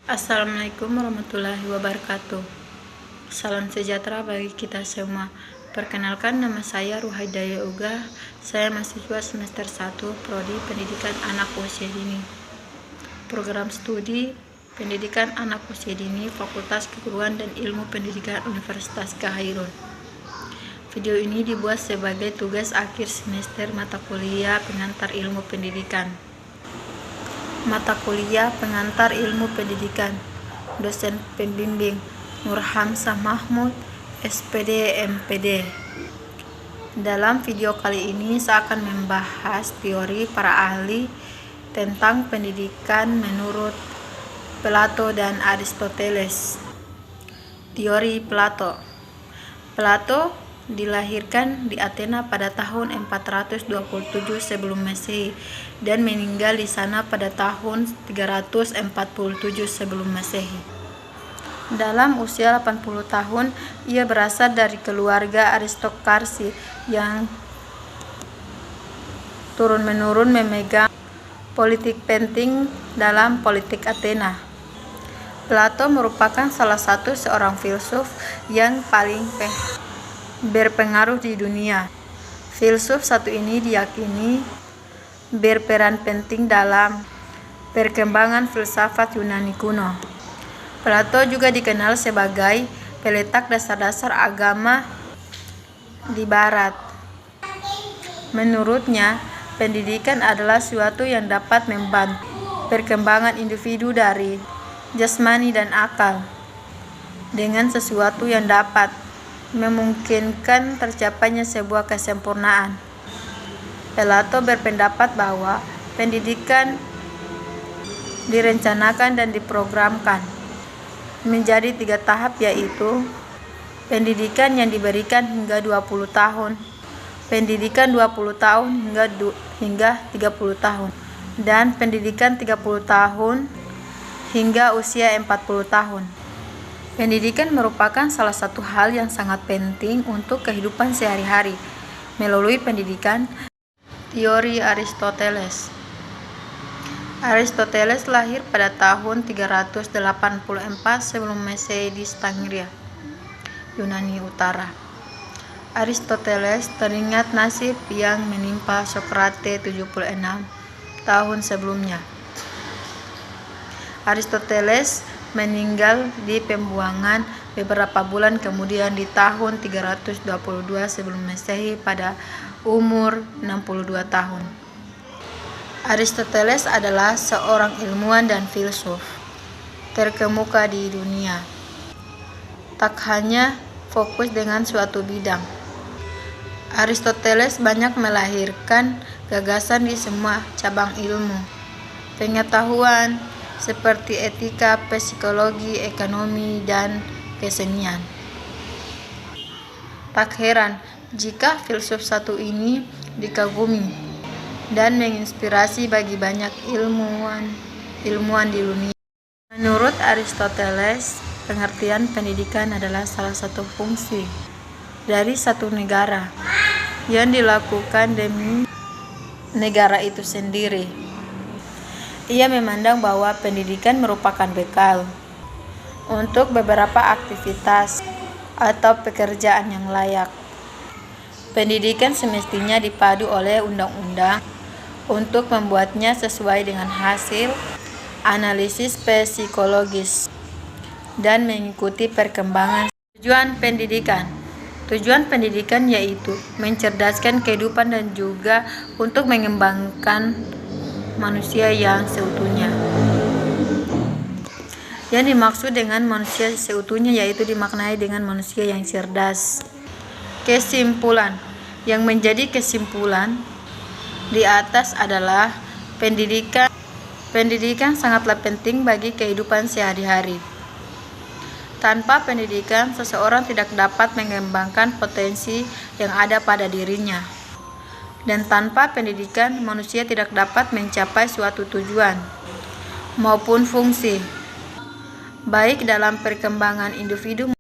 Assalamualaikum warahmatullahi wabarakatuh. Salam sejahtera bagi kita semua. Perkenalkan, nama saya Ruhaidaya Uga. Saya mahasiswa semester 1 Prodi Pendidikan Anak Usia Dini. Program studi Pendidikan Anak Usia Dini Fakultas Keguruan dan Ilmu Pendidikan Universitas Khairul. Video ini dibuat sebagai tugas akhir semester mata kuliah pengantar ilmu pendidikan. Mata kuliah pengantar ilmu pendidikan. Dosen pembimbing Nurhamzah Mahmud, SPD MPD. Dalam video kali ini saya akan membahas teori para ahli tentang pendidikan menurut Plato dan Aristoteles. Teori Plato. Plato dilahirkan di Athena pada tahun 427 sebelum Masehi dan meninggal di sana pada tahun 347 sebelum Masehi. Dalam usia 80 tahun, ia berasal dari keluarga aristokrasi yang turun-menurun memegang politik penting dalam politik Athena. Plato merupakan salah satu seorang filsuf yang paling berpengaruh di dunia. Filsuf satu ini diyakini berperan penting dalam perkembangan filsafat Yunani kuno. Plato juga dikenal sebagai peletak dasar-dasar agama di Barat. Menurutnya, pendidikan adalah suatu yang dapat membantu perkembangan individu dari jasmani dan akal dengan sesuatu yang dapat memungkinkan tercapainya sebuah kesempurnaan. Plato berpendapat bahwa pendidikan direncanakan dan diprogramkan menjadi 3 tahap, yaitu pendidikan yang diberikan hingga 20 tahun, pendidikan 20 tahun hingga 30 tahun, dan pendidikan 30 tahun hingga usia 40 tahun. Pendidikan merupakan salah satu hal yang sangat penting untuk kehidupan sehari-hari. Melalui pendidikan, teori Aristoteles. Aristoteles lahir pada tahun 384 sebelum Masehi di Styria, Yunani Utara. Aristoteles teringat nasib yang menimpa Sokrates 76 tahun sebelumnya. Aristoteles meninggal di pembuangan beberapa bulan kemudian di tahun 322 sebelum Masehi pada umur 62 tahun. Aristoteles adalah seorang ilmuwan dan filsuf terkemuka di dunia. Tak hanya fokus dengan suatu bidang, Aristoteles banyak melahirkan gagasan di semua cabang ilmu pengetahuan seperti etika, psikologi, ekonomi, dan kesenian. Tak heran jika filsuf satu ini dikagumi dan menginspirasi bagi banyak ilmuwan di dunia. Menurut Aristoteles, pengertian pendidikan adalah salah satu fungsi dari satu negara yang dilakukan demi negara itu sendiri. Ia memandang bahwa pendidikan merupakan bekal untuk beberapa aktivitas atau pekerjaan yang layak. Pendidikan semestinya dipadu oleh undang-undang untuk membuatnya sesuai dengan hasil analisis psikologis dan mengikuti perkembangan. Tujuan pendidikan yaitu mencerdaskan kehidupan dan juga untuk mengembangkan manusia yang seutuhnya. Yang dimaksud dengan manusia seutuhnya yaitu dimaknai dengan manusia yang cerdas. Kesimpulan. Yang menjadi kesimpulan di atas adalah pendidikan sangatlah penting bagi kehidupan sehari-hari. Tanpa pendidikan, seseorang tidak dapat mengembangkan potensi yang ada pada dirinya. Dan tanpa pendidikan, manusia tidak dapat mencapai suatu tujuan maupun fungsi, baik dalam perkembangan individu